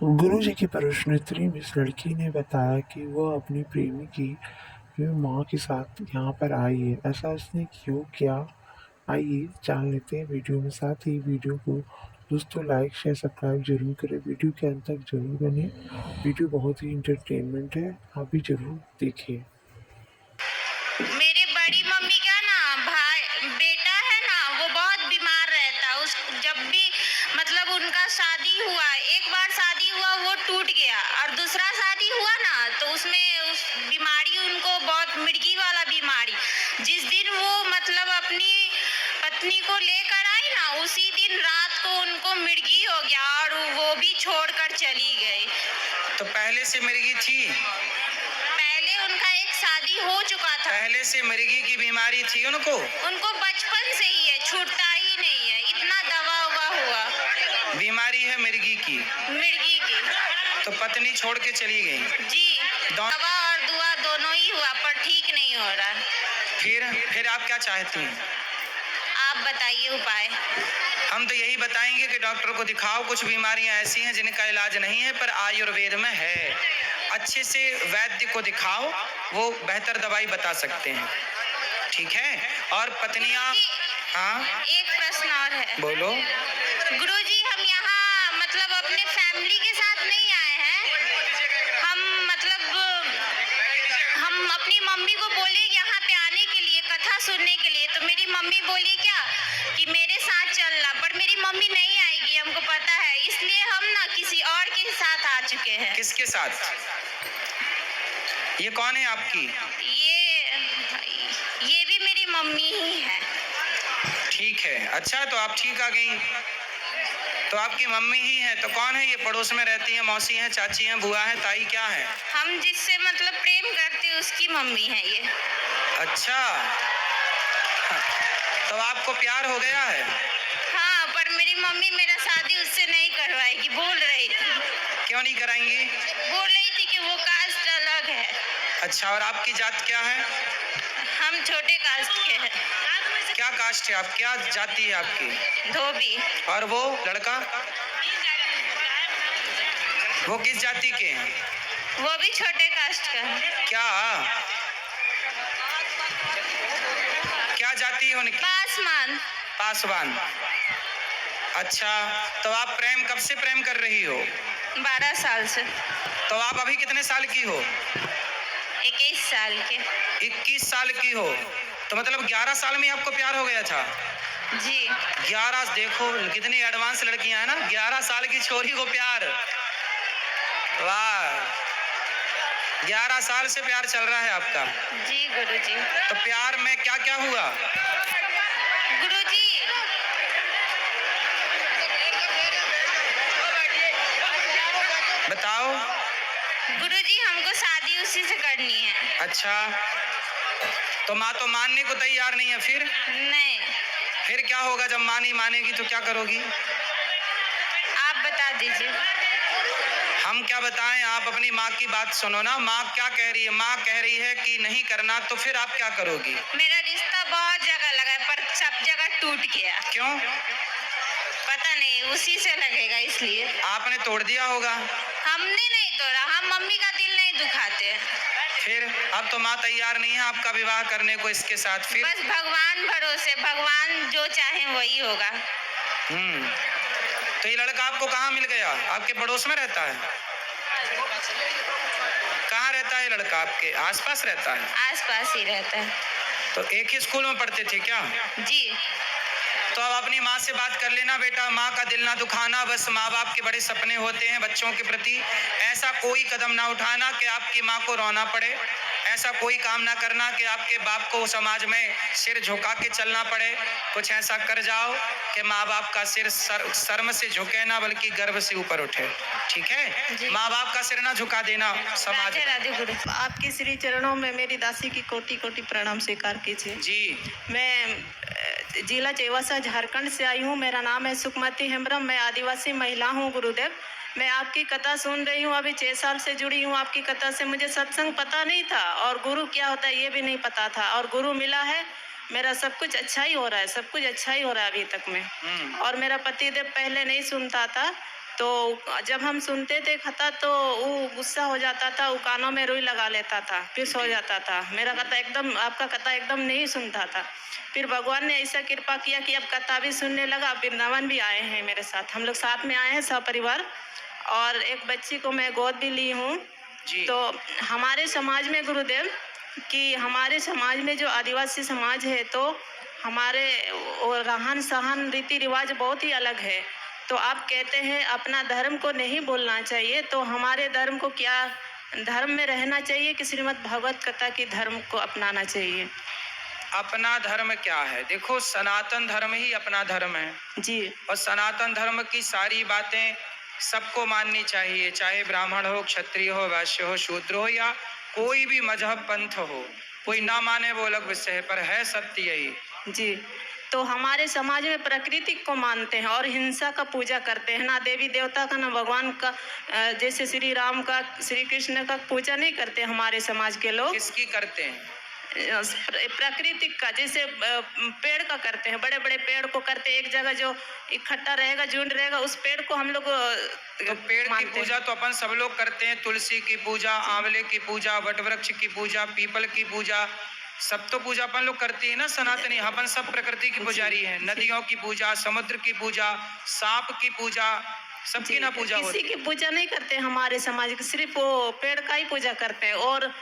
गुरुजी की प्रश्नोत्तरी में इस लड़की ने बताया कि वह अपनी प्रेमी की माँ के साथ यहाँ पर आई है। ऐसा उसने क्यों किया, आइए जान लेते हैं वीडियो में। साथ ही वीडियो को दोस्तों लाइक शेयर सब्सक्राइब जरूर करें। वीडियो के अंत तक जरूर बने। वीडियो बहुत ही इंटरटेनमेंट है, आप भी जरूर देखिए। मेरे बड़ी मम्मी का ना भाई बेटा है ना, वो बहुत बीमार रहता है। उस जब भी मतलब उनका शादी हुआ, एक बार शादी हुआ वो टूट गया, और दूसरा शादी हुआ ना तो उसमें उस बीमारी उनको बहुत मिर्गी वाला बीमारी। जिस दिन वो मतलब अपनी पत्नी को लेकर आई ना, उसी दिन रात को उनको मिर्गी हो गया और वो भी छोड़कर चली गई। तो पहले से मिर्गी थी? पहले उनका एक शादी हो चुका था। पहले से मिर्गी की बीमारी थी उनको? उनको बचपन से ही है, छूटता ही नहीं है, इतना दवा उवा हुआ। बीमारी है मिर्गी की? मिर्गी की। तो पत्नी छोड़ के चली गई? जी, दवा और दुआ दोनों ही हुआ पर ठीक नहीं हो रहा। फिर आप क्या चाहती हैं? आप बताइए उपाय। हम तो यही बताएंगे कि डॉक्टर को दिखाओ। कुछ बीमारियां ऐसी हैं जिनका इलाज नहीं है पर आयुर्वेद में है। अच्छे से वैद्य को दिखाओ, वो बेहतर दवाई बता सकते हैं। ठीक है? और पत्नियां? हाँ, एक प्रश्न और है। बोलो। गुरुजी, हम यहाँ मतलब अपने फैमिली के साथ नहीं आए हैं। हम मतलब हम अपनी मम्मी को बोले यहाँ पे आने के लिए, कथा सुनने के लिए, तो मेरी मम्मी बोली क्या कि मेरे साथ चलना, पर मेरी मम्मी नहीं आएगी, हमको पता है, इसलिए हम ना किसी और के साथ आ चुके हैं। किसके साथ? ये कौन है आपकी? ये भी मेरी मम्मी ही है। ठीक है, अच्छा, तो आप ठीक आ गई। तो आपकी मम्मी ही है, तो कौन है ये? पड़ोस में रहती है? मौसी है, चाची है, बुआ है, ताई, क्या है? हम जिससे मतलब प्रेम करते हैं उसकी मम्मी है ये। अच्छा, तो आपको प्यार हो गया है? हाँ, पर मेरी मम्मी मेरा शादी उससे नहीं करवाएगी, बोल रही थी। क्यों नहीं कराएंगी? बोल रही थी कि वो कास्ट अलग है। अच्छा, और आपकी जात क्या है? हम छोटे कास्ट के हैं। क्या कास्ट है आप? क्या जाति है आपकी? धोबी। और वो लड़का, वो किस जाति के हैं? वो भी छोटे कास्ट का है। क्या क्या जाति है उनकी? पासवान। पासवान। अच्छा, तो आप कब से प्रेम कर रही हो? 12 साल से। तो आप अभी कितने साल की हो? 21 साल के। 21 साल की हो, तो मतलब 11 साल में आपको प्यार हो गया था? जी। 11, देखो कितनी एडवांस लड़कियां हैं ना, 11 साल की छोरी को प्यार। वाह, 11 साल से प्यार चल रहा है आपका? जी गुरुजी। तो प्यार में क्या क्या हुआ? गुरुजी, बताओ। गुरुजी, हमको शादी उसी से करनी है। अच्छा, तो माँ तो मानने को तैयार नहीं है, फिर? नहीं। फिर क्या होगा जब माँ नहीं मानेगी तो क्या करोगी? आप बता दीजिए। हम क्या बताएं, आप अपनी माँ की बात सुनो ना। माँ क्या कह रही है? माँ कह रही है कि नहीं करना, तो फिर आप क्या करोगी? मेरा रिश्ता बहुत जगह लगा है पर सब जगह टूट गया। क्यों? पता नहीं, उसी से लगेगा इसलिए। आपने तोड़ दिया होगा। हमने नहीं तोड़ा, हम मम्मी का दिल नहीं दुखाते। फिर अब तो माँ तैयार नहीं है आपका विवाह करने को इसके साथ, फिर? बस भगवान भरोसे, भगवान जो चाहे वही होगा। तो ये लड़का आपको कहाँ मिल गया? आपके पड़ोस में रहता है? कहाँ रहता है लड़का? आपके आसपास रहता है? आसपास ही रहता है। तो एक ही स्कूल में पढ़ते थे क्या? जी। तो अब अपनी माँ से बात कर लेना बेटा, माँ का दिल ना दुखाना। बस माँ बाप के बड़े सपने होते हैं बच्चों के प्रति। ऐसा कोई कदम ना उठाना कि आपकी माँ को रोना पड़े। ऐसा कोई काम ना करना कि आपके बाप को समाज में सिर झुका के चलना पड़े। कुछ ऐसा कर जाओ कि माँ बाप का सिर शर्म से झुके ना, बल्कि गर्व से ऊपर उठे। ठीक है? माँ बाप का सिर ना झुका देना समाज में। राधे गुरु। आपके श्री चरणों में मेरी दासी की कोटि कोटि प्रणाम स्वीकार कीजिए जी। मैं जिला चेवासा झारखंड से आई हूँ। मेरा नाम है सुखमती हेम्ब्रम। मैं आदिवासी महिला हूँ गुरुदेव। मैं आपकी कथा सुन रही हूँ, अभी 6 साल से जुड़ी हूँ आपकी कथा से। मुझे सत्संग पता नहीं था और गुरु क्या होता है ये भी नहीं पता था, और गुरु मिला है। मेरा सब कुछ अच्छा ही हो रहा है, सब कुछ अच्छा ही हो रहा है अभी तक में। और मेरा पतिदेव पहले नहीं सुनता था, तो जब हम सुनते थे कथा तो वो गुस्सा हो जाता था, वो कानों में रुई लगा लेता था, फिर सो जाता था। मेरा कथा एकदम, आपका कथा एकदम नहीं सुनता था। फिर भगवान ने ऐसा कृपा किया कि अब कथा भी सुनने लगा। वृंदावन भी आए हैं मेरे साथ, हम लोग साथ में आए हैं सपरिवार, और एक बच्ची को मैं गोद भी ली हूँ। जी। तो हमारे समाज में गुरुदेव, कि हमारे समाज में जो आदिवासी समाज है तो हमारे वो रहन सहन रीति रिवाज बहुत ही अलग है। तो आप कहते हैं अपना धर्म को नहीं बोलना चाहिए, तो हमारे धर्म को क्या धर्म में रहना चाहिए कि श्रीमद् भागवत कथा की धर्म को अपनाना चाहिए? अपना धर्म क्या है? देखो, सनातन धर्म ही अपना धर्म है। जी और सनातन धर्म की सारी बातें सबको माननी चाहिए, चाहे ब्राह्मण हो, क्षत्रिय हो, वैश्य हो, शूद्र हो, या कोई भी मजहब पंथ हो। कोई ना माने वो अलग विषय है, पर है सत्य यही। जी। तो हमारे समाज में प्रकृति को मानते हैं और हिंसा का पूजा करते हैं, ना देवी देवता का ना भगवान का। जैसे श्री राम का, श्री कृष्ण का पूजा नहीं करते हमारे समाज के लोग। किसकी करते हैं? प्रकृति का, जैसे पेड़ का करते हैं, बड़े बड़े पेड़ को करते हैं, एक जगह जो इकट्ठा रहेगा, झुंड रहेगा, उस पेड़ को हम लोग तो पेड़ की पूजा तो अपन सब लोग करते हैं। तुलसी की पूजा, आंवले की पूजा, वटवृक्ष की पूजा, पीपल की पूजा, सब तो पूजा अपन लोग करते हैं ना सनातनी। अपन सब प्रकृति की पुजारी हैं। नदियों की पूजा, समुद्र की पूजा, सांप की पूजा, सबकी ना पूजा किसी होती की है। पूजा नहीं करते हमारे समाज की, सिर्फ वो पेड़ का ही पूजा करते हैं। और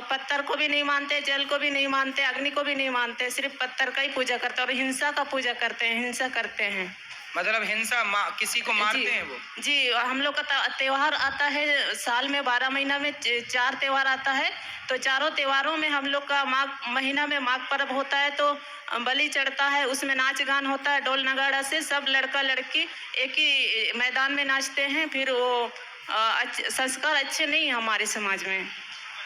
पत्थर को भी नहीं मानते, जल को भी नहीं मानते, अग्नि को भी नहीं मानते, सिर्फ पत्थर का ही पूजा करते हैं। और हिंसा का पूजा करते हैं, हिंसा करते हैं। मतलब हिंसा, किसी को मारते जी हैं वो? जी, हम लोग का त्योहार आता है साल में 12 महीना में 4 त्योहार आता है। तो चारों त्योहारों में हम लोग का माघ महीना में माघ पर्व होता है, तो बलि चढ़ता है, उसमें नाच गान होता है, ढोल नगाड़ा से सब लड़का लड़की एक ही मैदान में नाचते हैं। फिर वो संस्कार अच्छे नहीं है हमारे समाज में।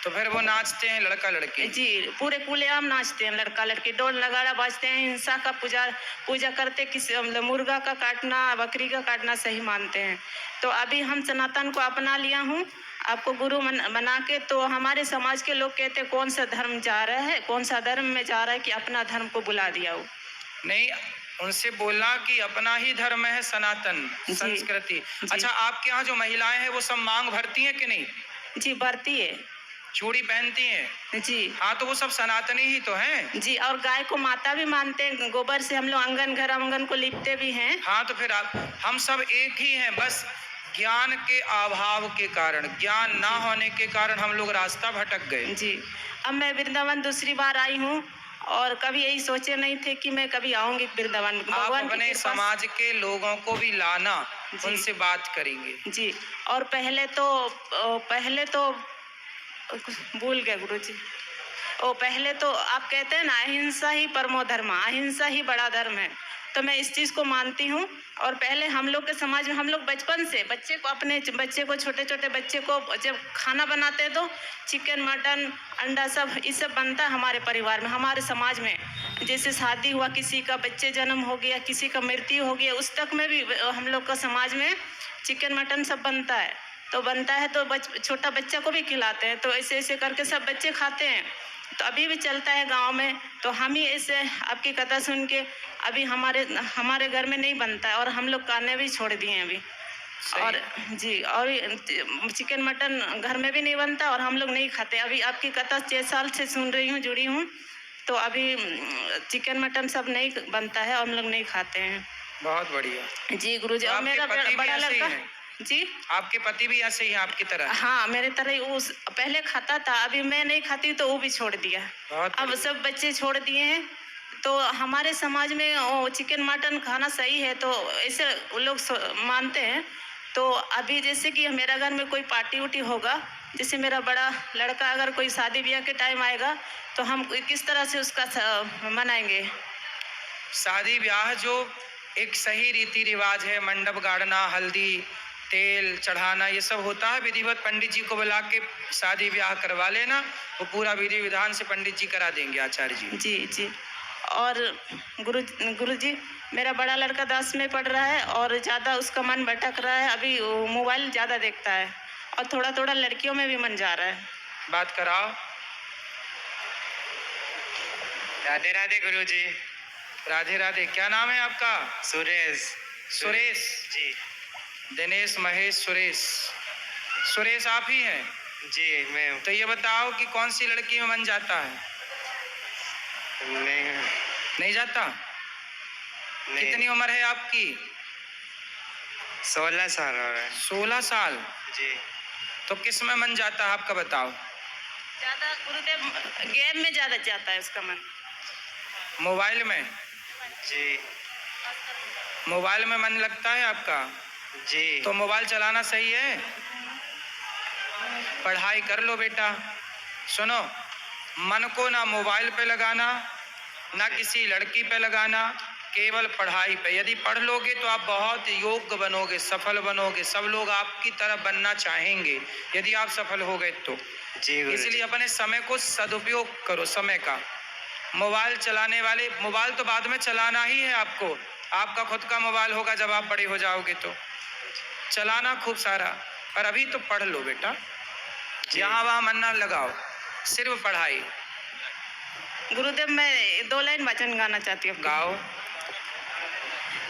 तो फिर वो नाचते हैं लड़का लड़की? जी, पूरे खुलेआम नाचते हैं लड़का लड़की, ढोल नगाड़ा बाजते हैं, हिंसा का पूजा करते, किसी मुर्गा का काटना, बकरी का काटना सही मानते हैं। तो अभी हम सनातन को अपना लिया हूँ आपको गुरु बना के। तो हमारे समाज के लोग कहते हैं कौन सा धर्म जा रहा है, कौन सा धर्म में जा रहा है कि अपना धर्म को बुला दिया हो। नहीं, उनसे बोलना कि अपना ही धर्म है सनातन जी, संस्कृति। जी। अच्छा, आपके यहाँ जो महिलाएं हैं वो सब मांग भरती हैं कि नहीं? जी भरती है। चूड़ी पहनती हैं? जी हाँ, तो वो सब सनातनी ही तो हैं। जी, और गाय को माता भी मानते हैं, गोबर से हम लोग आंगन घर आंगन को लिपते भी हैं। हाँ, तो फिर हम सब एक ही हैं, बस ज्ञान के अभाव के कारण, ज्ञान ना होने के कारण हम लोग रास्ता भटक गए। जी, अब मैं वृंदावन दूसरी बार आई हूँ, और कभी यही सोचे नहीं थे कि मैं कभी आऊंगी वृंदावन। आप भगवान की अपने कृपा से- समाज के लोगों को भी लाना, जी। उनसे बात करेंगे। जी, और पहले तो भूल गए गुरुजी। पहले तो आप कहते हैं ना, अहिंसा ही परमो धर्म, अहिंसा ही बड़ा धर्म है। तो मैं इस चीज़ को मानती हूँ। और पहले हम लोग के समाज में हम लोग बचपन से अपने बच्चे को, छोटे छोटे बच्चे को जब खाना बनाते हैं तो चिकन मटन अंडा सब ये सब बनता है हमारे परिवार में, हमारे समाज में। जैसे शादी हुआ, किसी का बच्चे जन्म हो गया, किसी का मृत्यु हो गया, उस तक में भी हम लोग का समाज में चिकन मटन सब बनता है। तो बनता है तो छोटा बच्चा को भी खिलाते हैं। तो ऐसे ऐसे करके सब बच्चे खाते हैं। तो अभी भी चलता है गांव में। तो हम ही ऐसे आपकी कथा सुन के अभी हमारे घर में नहीं बनता है, और हम लोग खाने भी छोड़ दिए हैं अभी। और जी, और चिकन मटन घर में भी नहीं बनता और हम लोग नहीं खाते। अभी आपकी कथा 6 साल से सुन रही हूँ, जुड़ी हूँ। तो अभी चिकन मटन सब नहीं बनता है और हम लोग नहीं खाते हैं। बहुत बढ़िया जी गुरुजी। तो और आपके मेरा पति भी बड़ा ऐसे ही लड़का हैं? जी, आपके पति भी ऐसे ही हैं आपकी तरह? हाँ मेरे तरह ही। उस पहले खाता था, अभी मैं नहीं खाती तो वो भी छोड़ दिया। बहुत अब बढ़िया। सब बच्चे छोड़ दिए हैं। तो हमारे समाज में वो चिकन मटन खाना सही है, तो ऐसे वो लोग मानते हैं। तो अभी जैसे कि मेरा घर में कोई पार्टी उटी होगा, जैसे मेरा बड़ा लड़का अगर कोई शादी ब्याह के टाइम आएगा, तो हम किस तरह से उसका मनाएंगे? शादी ब्याह जो एक सही रीति रिवाज है, मंडप गाड़ना, हल्दी तेल चढ़ाना, ये सब होता है विधिवत। पंडित जी को बुला के शादी ब्याह करवा लेना, वो पूरा विधि विधान से पंडित जी करा देंगे, आचार्य जी। जी जी। और गुरुजी, मेरा बड़ा लड़का 10 में पढ़ रहा है और ज़्यादा उसका मन भटक रहा है। अभी वो मोबाइल ज़्यादा देखता है और थोड़ा थोड़ा लड़कियों में भी मन जा रहा है। बात कराओ। राधे राधे गुरुजी। राधे राधे। क्या नाम है आपका? सुरेश। सुरेश जी। दिनेश, महेश, सुरेश। सुरेश आप ही हैं? जी मैं हूँ। तो ये बताओ कि कौन सी लड़की में मन जाता है? नहीं नहीं जाता? नहीं। कितनी उम्र है आपकी? 16 साल हो रहा है। 16 साल। जी तो किस में मन जाता है आपका बताओ? ज़्यादा गुरुदेव गेम में ज़्यादा जाता है उसका मन। मोबाइल में? जी मोबाइल में मन लगता है आपका? जी तो मोबाइल चलाना सही है? पढ़ाई कर लो बेटा। सुनो, मन को ना मोबाइल पे लगाना, ना किसी लड़की पे लगाना, केवल पढ़ाई पे। यदि पढ़ लोगे तो आप बहुत योग्य बनोगे, सफल बनोगे। सब लोग आपकी तरह बनना चाहेंगे यदि आप सफल हो गए तो। जी गुरुजी। इसलिए अपने समय को सदुपयोग करो, समय का। मोबाइल चलाने वाले, मोबाइल तो बाद में चलाना ही है आपको। आपका खुद का मोबाइल होगा जब आप बड़े हो जाओगे तो चलाना खूब सारा, पर अभी तो पढ़ लो बेटा। यहाँ वहाँ मन ना लगाओ, सिर्फ पढ़ाई। गुरुदेव मैं 2 लाइन भजन गाना चाहती हूँ। गाओ।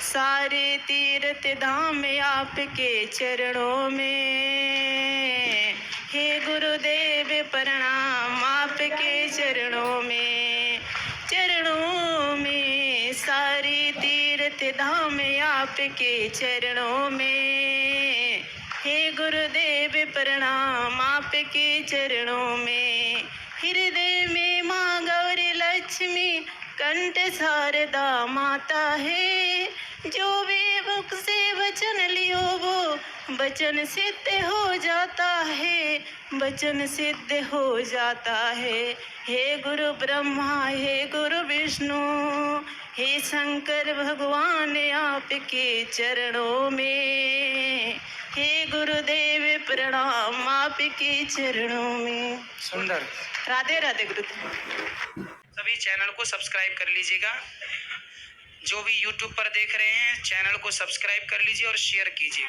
सारे तीर्थ धाम आपके चरणों में, हे गुरुदेव प्रणाम आपके चरणों में। चरणों में सारे तीर्थ धाम आपके चरणों में, हे गुरुदेव प्रणाम आपके चरणों में। हृदय में माँ गौरी लक्ष्मी कंठ शारदा माता है, जो भी मुख से वचन लियो वो वचन सिद्ध हो जाता है, वचन सिद्ध हो जाता है। हे गुरु ब्रह्मा, हे गुरु विष्णु, हे शंकर भगवान आपके चरणों में, हे गुरुदेव प्रणाम आपके चरणों में। सुंदर। राधे राधे गुरुदेव। सभी चैनल को सब्सक्राइब कर लीजिएगा। जो भी यूट्यूब पर देख रहे हैं चैनल को सब्सक्राइब कर लीजिए और शेयर कीजिए।